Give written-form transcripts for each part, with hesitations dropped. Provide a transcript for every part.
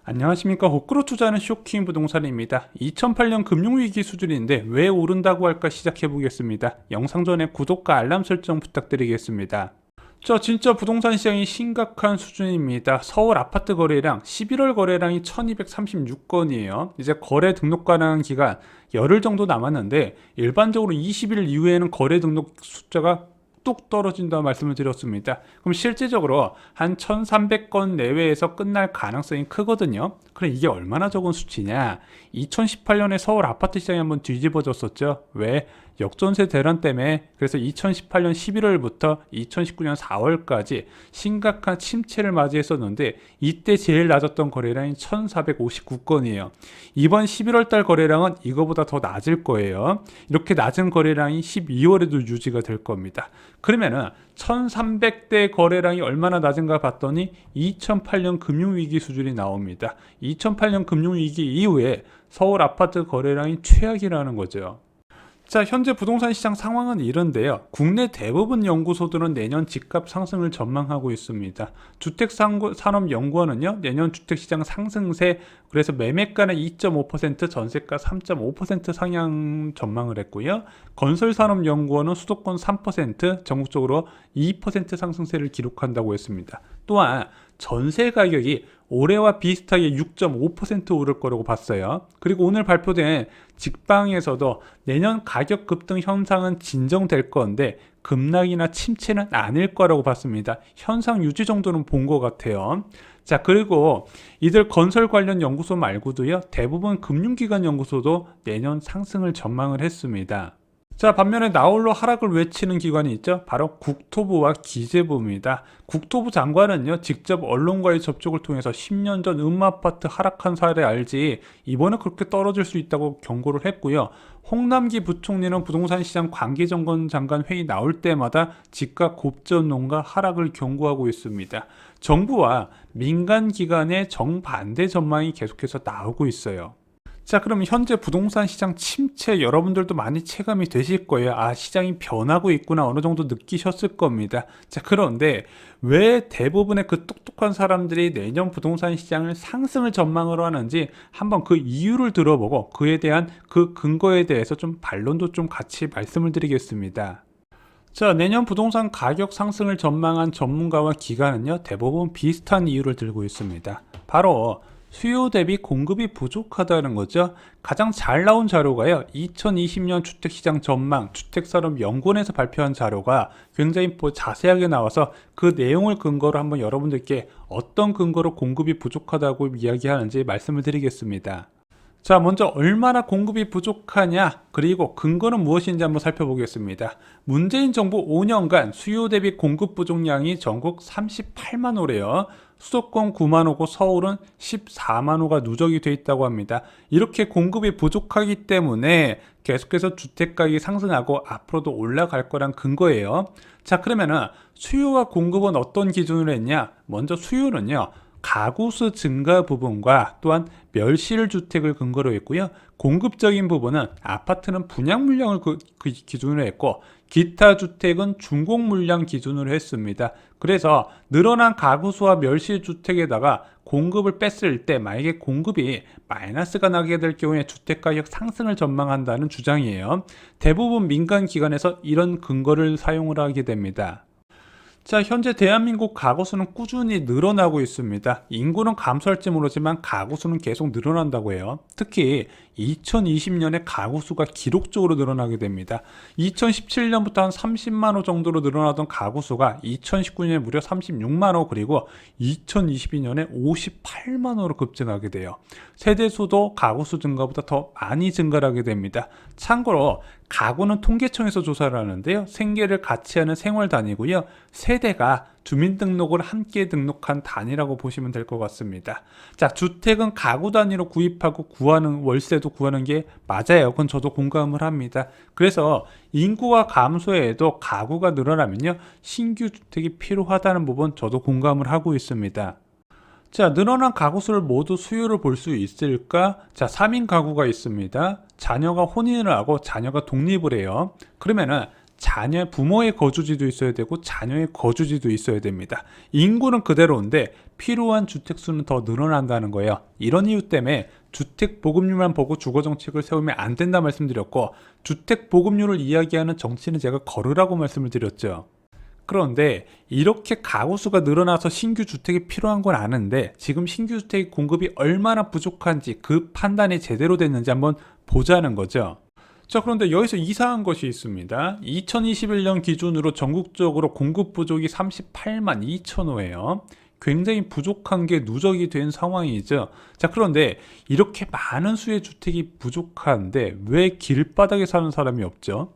안녕하십니까. 호크로 투자하는 쇼킹 부동산입니다. 2008년 금융위기 수준인데 왜 오른다고 할까 시작해 보겠습니다. 영상 전에 구독과 알람 설정 부탁드리겠습니다. 진짜 부동산 시장이 심각한 수준입니다. 서울 아파트 거래량 11월 거래량이 1236건이에요. 이제 거래 등록 가능한 기간 열흘 정도 남았는데 일반적으로 20일 이후에는 거래 등록 숫자가 뚝 떨어진다 말씀을 드렸습니다. 그럼 실질적으로 한 1300건 내외에서 끝날 가능성이 크거든요. 그래, 이게 얼마나 적은 수치냐? 2018년에 서울 아파트 시장이 한번 뒤집어졌었죠. 왜? 역전세 대란 때문에. 그래서 2018년 11월부터 2019년 4월까지 심각한 침체를 맞이했었는데 이때 제일 낮았던 거래량이 1459건이에요. 이번 11월 달 거래량은 이거보다 더 낮을 거예요. 이렇게 낮은 거래량이 12월에도 유지가 될 겁니다. 그러면은 1300대 거래량이 얼마나 낮은가 봤더니 2008년 금융위기 수준이 나옵니다. 2008년 금융위기 이후에 서울 아파트 거래량이 최악이라는 거죠. 현재 부동산 시장 상황은 이런데요. 국내 대부분 연구소들은 내년 집값 상승을 전망하고 있습니다. 주택산업연구원은요, 내년 주택시장 상승세, 그래서 매매가는 2.5%, 전세가 3.5% 상향 전망을 했고요. 건설산업연구원은 수도권 3%, 전국적으로 2% 상승세를 기록한다고 했습니다. 또한 전세 가격이 올해와 비슷하게 6.5% 오를 거라고 봤어요. 그리고 오늘 발표된 직방에서도 내년 가격 급등 현상은 진정될 건데 급락이나 침체는 아닐 거라고 봤습니다. 현상 유지 정도는 본 것 같아요. 그리고 이들 건설 관련 연구소 말고도요, 대부분 금융기관 연구소도 내년 상승을 전망을 했습니다. 반면에 나홀로 하락을 외치는 기관이 있죠. 바로 국토부와 기재부입니다. 국토부 장관은요, 직접 언론과의 접촉을 통해서 10년 전 음마아파트 하락한 사례 알지 이번에 그렇게 떨어질 수 있다고 경고를 했고요. 홍남기 부총리는 부동산 시장 관계정건 장관 회의 나올 때마다 집값 급전론과 하락을 경고하고 있습니다. 정부와 민간 기관의 정반대 전망이 계속해서 나오고 있어요. 그럼 현재 부동산 시장 침체 여러분들도 많이 체감이 되실 거예요. 시장이 변하고 있구나 어느 정도 느끼셨을 겁니다. 그런데 왜 대부분의 그 똑똑한 사람들이 내년 부동산 시장을 상승을 전망으로 하는지 한번 그 이유를 들어보고 그에 대한 그 근거에 대해서 좀 반론도 좀 같이 말씀을 드리겠습니다. 내년 부동산 가격 상승을 전망한 전문가와 기관은요, 대부분 비슷한 이유를 들고 있습니다. 바로 수요 대비 공급이 부족하다는 거죠. 가장 잘 나온 자료가요, 2020년 주택시장 전망 주택산업연구원에서 발표한 자료가 굉장히 자세하게 나와서 그 내용을 근거로 한번 여러분들께 어떤 근거로 공급이 부족하다고 이야기하는지 말씀을 드리겠습니다. 먼저 얼마나 공급이 부족하냐, 그리고 근거는 무엇인지 한번 살펴보겠습니다. 문재인 정부 5년간 수요 대비 공급 부족량이 전국 38만 호래요. 수도권 9만 호고 서울은 14만 호가 누적이 돼 있다고 합니다. 이렇게 공급이 부족하기 때문에 계속해서 주택가격이 상승하고 앞으로도 올라갈 거란 근거예요. 그러면은 수요와 공급은 어떤 기준으로 했냐? 먼저 수요는요, 가구수 증가 부분과 또한 멸실 주택을 근거로 했고요. 공급적인 부분은 아파트는 분양 물량을 그 기준으로 했고 기타 주택은 준공 물량 기준으로 했습니다. 그래서 늘어난 가구수와 멸실 주택에다가 공급을 뺐을 때 만약에 공급이 마이너스가 나게 될 경우에 주택가격 상승을 전망한다는 주장이에요. 대부분 민간 기관에서 이런 근거를 사용을 하게 됩니다. 현재 대한민국 가구수는 꾸준히 늘어나고 있습니다. 인구는 감소할지 모르지만 가구수는 계속 늘어난다고 해요. 특히 2020년에 가구수가 기록적으로 늘어나게 됩니다. 2017년부터 한 30만 호 정도로 늘어나던 가구수가 2019년에 무려 36만 호, 그리고 2022년에 58만 호로 급증하게 돼요. 세대수도 가구수 증가보다 더 많이 증가하게 됩니다. 참고로 가구는 통계청에서 조사를 하는데요, 생계를 같이 하는 생활 단위고요, 세대가 주민등록을 함께 등록한 단위라고 보시면 될 것 같습니다. 주택은 가구 단위로 구입하고 구하는, 월세도 구하는 게 맞아요. 그건 저도 공감을 합니다. 그래서 인구가 감소해도 가구가 늘어나면요, 신규 주택이 필요하다는 부분 저도 공감을 하고 있습니다. 늘어난 가구 수를 모두 수요를 볼 수 있을까? 3인 가구가 있습니다. 자녀가 혼인을 하고 자녀가 독립을 해요. 그러면은 자녀, 부모의 거주지도 있어야 되고 자녀의 거주지도 있어야 됩니다. 인구는 그대로인데 필요한 주택수는 더 늘어난다는 거예요. 이런 이유 때문에 주택 보급률만 보고 주거 정책을 세우면 안 된다 말씀드렸고, 주택 보급률을 이야기하는 정치는 제가 거르라고 말씀을 드렸죠. 그런데 이렇게 가구 수가 늘어나서 신규 주택이 필요한 건 아는데 지금 신규 주택 공급이 얼마나 부족한지 그 판단이 제대로 됐는지 한번 보자는 거죠. 자, 그런데 여기서 이상한 것이 있습니다. 2021년 기준으로 전국적으로 공급 부족이 38만 2천 호예요. 굉장히 부족한 게 누적이 된 상황이죠. 자, 그런데 이렇게 많은 수의 주택이 부족한데 왜 길바닥에 사는 사람이 없죠?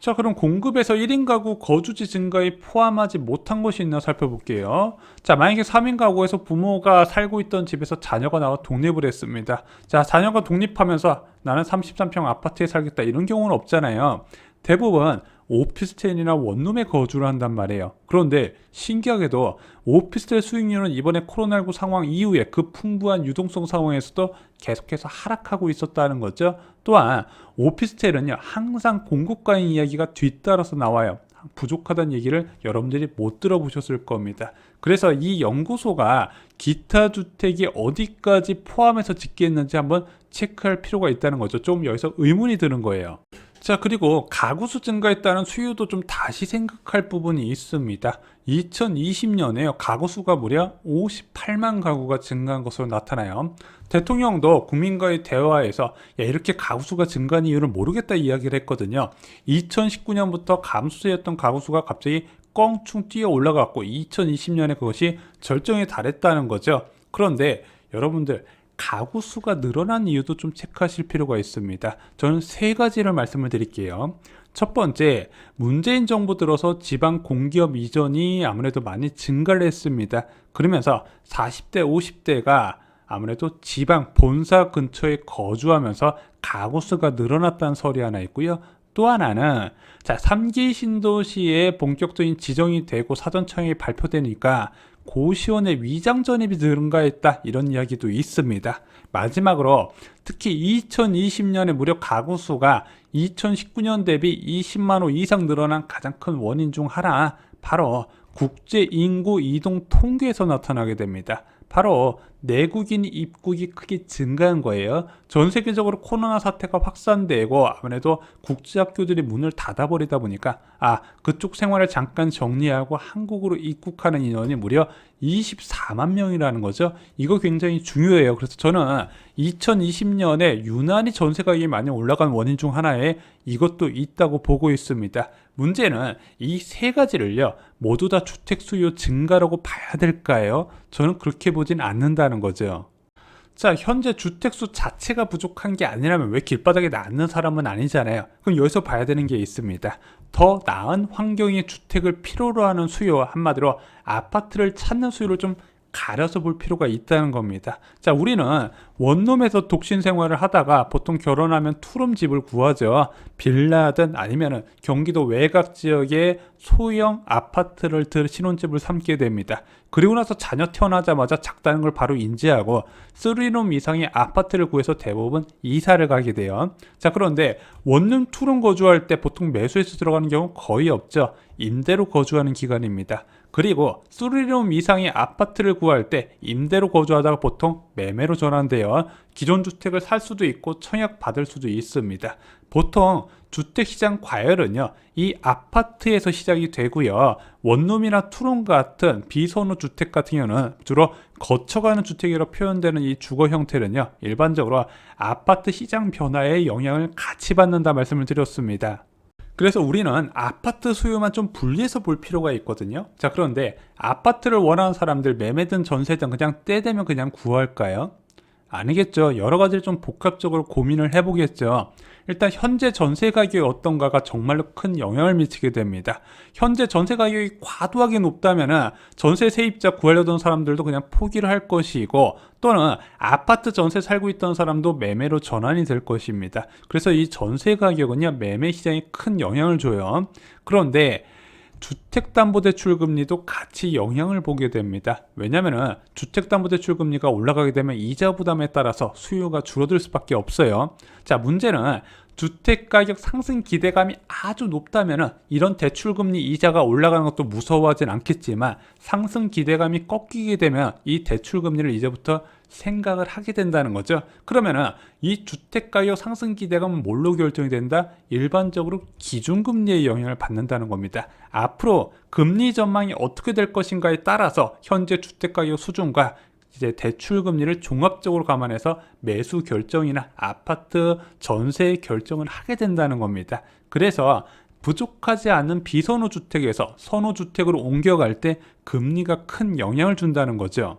자, 그럼 공급에서 1인 가구 거주지 증가에 포함하지 못한 것이 있나 살펴볼게요. 자, 만약에 3인 가구에서 부모가 살고 있던 집에서 자녀가 나와 독립을 했습니다. 자, 자녀가 독립하면서 나는 33평 아파트에 살겠다 이런 경우는 없잖아요. 대부분 오피스텔이나 원룸에 거주를 한단 말이에요. 그런데 신기하게도 오피스텔 수익률은 이번에 코로나19 상황 이후에 그 풍부한 유동성 상황에서도 계속해서 하락하고 있었다는 거죠. 또한 오피스텔은요, 항상 공급과의 이야기가 뒤따라서 나와요. 부족하다는 얘기를 여러분들이 못 들어보셨을 겁니다. 그래서 이 연구소가 기타 주택이 어디까지 포함해서 짓겠는지 한번 체크할 필요가 있다는 거죠. 좀 여기서 의문이 드는 거예요. 자, 그리고 가구수 증가에 따른 수요도 좀 다시 생각할 부분이 있습니다. 2020년에 가구수가 무려 58만 가구가 증가한 것으로 나타나요. 대통령도 국민과의 대화에서 이렇게 가구수가 증가한 이유를 모르겠다 이야기를 했거든요. 2019년부터 감소세였던 가구수가 갑자기 껑충 뛰어 올라갔고 2020년에 그것이 절정에 달했다는 거죠. 그런데 여러분들, 가구 수가 늘어난 이유도 좀 체크하실 필요가 있습니다. 저는 세 가지를 말씀을 드릴게요. 첫 번째, 문재인 정부 들어서 지방 공기업 이전이 아무래도 많이 증가를 했습니다. 그러면서 40대, 50대가 아무래도 지방 본사 근처에 거주하면서 가구 수가 늘어났다는 설이 하나 있고요. 또 하나는 3기 신도시에 본격적인 지정이 되고 사전청약이 발표되니까 고시원의 위장 전입이 증가했다 이런 이야기도 있습니다. 마지막으로 특히 2020년에 무려 가구 수가 2019년 대비 20만 호 이상 늘어난 가장 큰 원인 중 하나, 바로 국제 인구 이동 통계에서 나타나게 됩니다. 바로 내국인 입국이 크게 증가한 거예요. 전 세계적으로 코로나 사태가 확산되고 아무래도 국제학교들이 문을 닫아버리다 보니까 그쪽 생활을 잠깐 정리하고 한국으로 입국하는 인원이 무려 24만 명이라는 거죠. 이거 굉장히 중요해요. 그래서 저는 2020년에 유난히 전세 가격이 많이 올라간 원인 중 하나에 이것도 있다고 보고 있습니다. 문제는 이 세 가지를요, 모두 다 주택 수요 증가라고 봐야 될까요? 저는 그렇게 보진 않는다는 거죠. 자, 현재 주택수 자체가 부족한 게 아니라면 왜 길바닥에 낳는 사람은 아니잖아요. 그럼 여기서 봐야 되는 게 있습니다. 더 나은 환경의 주택을 필요로 하는 수요, 한마디로 아파트를 찾는 수요를 좀 가려서 볼 필요가 있다는 겁니다. 자, 우리는 원룸에서 독신 생활을 하다가 보통 결혼하면 투룸 집을 구하죠. 빌라든 아니면 경기도 외곽 지역의 소형 아파트를 신혼집을 삼게 됩니다. 그리고 나서 자녀 태어나자마자 작다는 걸 바로 인지하고 3룸 이상의 아파트를 구해서 대부분 이사를 가게 돼요. 자, 그런데 원룸, 투룸 거주할 때 보통 매수해서 들어가는 경우 거의 없죠. 임대로 거주하는 기간입니다. 그리고 3룸 이상의 아파트를 구할 때 임대로 거주하다가 보통 매매로 전환돼요. 기존 주택을 살 수도 있고 청약 받을 수도 있습니다. 보통 주택시장 과열은요, 이 아파트에서 시작이 되고요. 원룸이나 투룸 같은 비선호 주택 같은 경우는 주로 거쳐가는 주택이라고 표현되는 이 주거 형태는요, 일반적으로 아파트 시장 변화에 영향을 같이 받는다 말씀을 드렸습니다. 그래서 우리는 아파트 수요만 좀 분리해서 볼 필요가 있거든요. 자, 그런데 아파트를 원하는 사람들, 매매든 전세든 그냥 때 되면 그냥 구할까요? 아니겠죠. 여러 가지를 좀 복합적으로 고민을 해보겠죠. 일단 현재 전세 가격이 어떤가가 정말로 큰 영향을 미치게 됩니다. 현재 전세 가격이 과도하게 높다면 전세 세입자 구하려던 사람들도 그냥 포기를 할 것이고, 또는 아파트 전세 살고 있던 사람도 매매로 전환이 될 것입니다. 그래서 이 전세 가격은요, 매매 시장에 큰 영향을 줘요. 그런데 주택담보대출금리도 같이 영향을 보게 됩니다. 왜냐하면 주택담보대출금리가 올라가게 되면 이자 부담에 따라서 수요가 줄어들 수밖에 없어요. 자, 문제는 주택가격 상승 기대감이 아주 높다면 이런 대출금리 이자가 올라가는 것도 무서워하진 않겠지만, 상승 기대감이 꺾이게 되면 이 대출금리를 이제부터 생각을 하게 된다는 거죠. 그러면은 이 주택가격 상승 기대감은 뭘로 결정이 된다? 일반적으로 기준금리의 영향을 받는다는 겁니다. 앞으로 금리 전망이 어떻게 될 것인가에 따라서 현재 주택가격 수준과 이제 대출 금리를 종합적으로 감안해서 매수 결정이나 아파트 전세 결정을 하게 된다는 겁니다. 그래서 부족하지 않은 비선호 주택에서 선호 주택으로 옮겨갈 때 금리가 큰 영향을 준다는 거죠.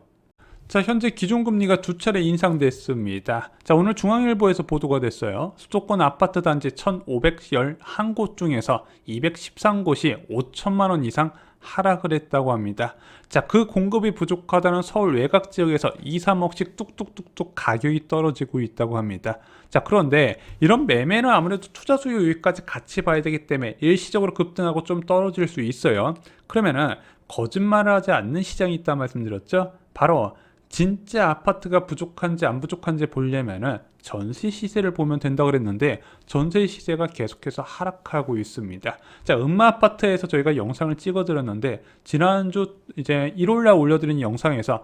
자, 현재 기준금리가 두 차례 인상됐습니다. 자, 오늘 중앙일보에서 보도가 됐어요. 수도권 아파트 단지 1,511곳 중에서 213곳이 5천만 원 이상 하락을 했다고 합니다. 자, 그 공급이 부족하다는 서울 외곽 지역에서 2, 3억씩 뚝뚝뚝뚝 가격이 떨어지고 있다고 합니다. 자, 그런데 이런 매매는 아무래도 투자 수요 요인까지 같이 봐야 되기 때문에 일시적으로 급등하고 좀 떨어질 수 있어요. 그러면은 거짓말을 하지 않는 시장이 있다 말씀드렸죠. 바로 진짜 아파트가 부족한지 안 부족한지 보려면은 전세 시세를 보면 된다고 그랬는데, 전세 시세가 계속해서 하락하고 있습니다. 자, 음마아파트에서 저희가 영상을 찍어 드렸는데, 지난주 이제 1월날 올려드린 영상에서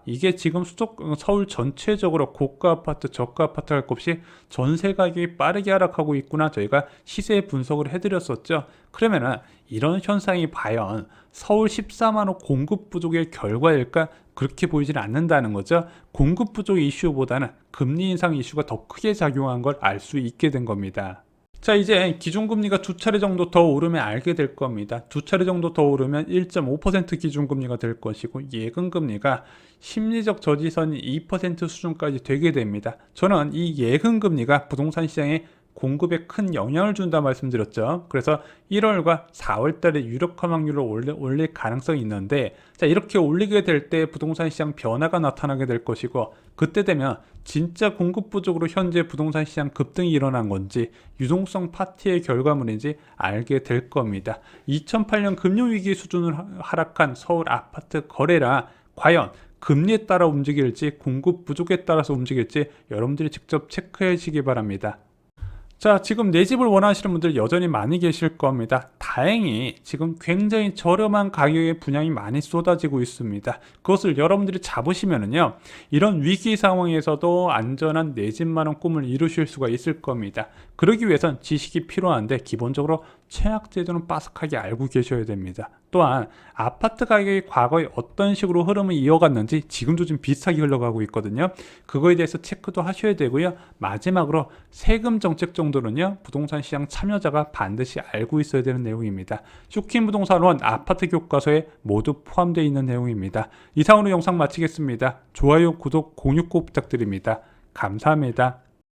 이게 지금 서울 전체적으로 고가 아파트, 저가 아파트 할 것 없이 전세 가격이 빠르게 하락하고 있구나, 저희가 시세 분석을 해드렸었죠. 그러면은 이런 현상이 과연 서울 14만호 공급 부족의 결과일까? 그렇게 보이지는 않는다는 거죠. 공급 부족 이슈보다는 금리 인상 이슈가 더 크게 작용한 걸 알 수 있게 된 겁니다. 자, 이제 기준금리가 두 차례 정도 더 오르면 알게 될 겁니다. 두 차례 정도 더 오르면 1.5% 기준금리가 될 것이고, 예금금리가 심리적 저지선이 2% 수준까지 되게 됩니다. 저는 이 예금금리가 부동산 시장에 공급에 큰 영향을 준다 말씀드렸죠. 그래서 1월과 4월 달에 유력한 확률을 올릴 가능성이 있는데, 자, 이렇게 올리게 될 때 부동산 시장 변화가 나타나게 될 것이고, 그때 되면 진짜 공급 부족으로 현재 부동산 시장 급등이 일어난 건지 유동성 파티의 결과물인지 알게 될 겁니다. 2008년 금융위기 수준을 하락한 서울 아파트 거래라 과연 금리에 따라 움직일지 공급 부족에 따라서 움직일지 여러분들이 직접 체크해 주시기 바랍니다. 자, 지금 내 집을 원하시는 분들 여전히 많이 계실 겁니다. 다행히 지금 굉장히 저렴한 가격에 분양이 많이 쏟아지고 있습니다. 그것을 여러분들이 잡으시면은요, 이런 위기 상황에서도 안전한 내 집만한 꿈을 이루실 수가 있을 겁니다. 그러기 위해선 지식이 필요한데, 기본적으로 최악제도는 빠삭하게 알고 계셔야 됩니다. 또한 아파트 가격이 과거에 어떤 식으로 흐름을 이어갔는지 지금도 좀 비슷하게 흘러가고 있거든요. 그거에 대해서 체크도 하셔야 되고요. 마지막으로 세금 정책 정도는요, 부동산 시장 참여자가 반드시 알고 있어야 되는 내용입니다. 쇼킹 부동산원 아파트 교과서에 모두 포함되어 있는 내용입니다. 이상으로 영상 마치겠습니다. 좋아요, 구독, 공유 꼭 부탁드립니다. 감사합니다.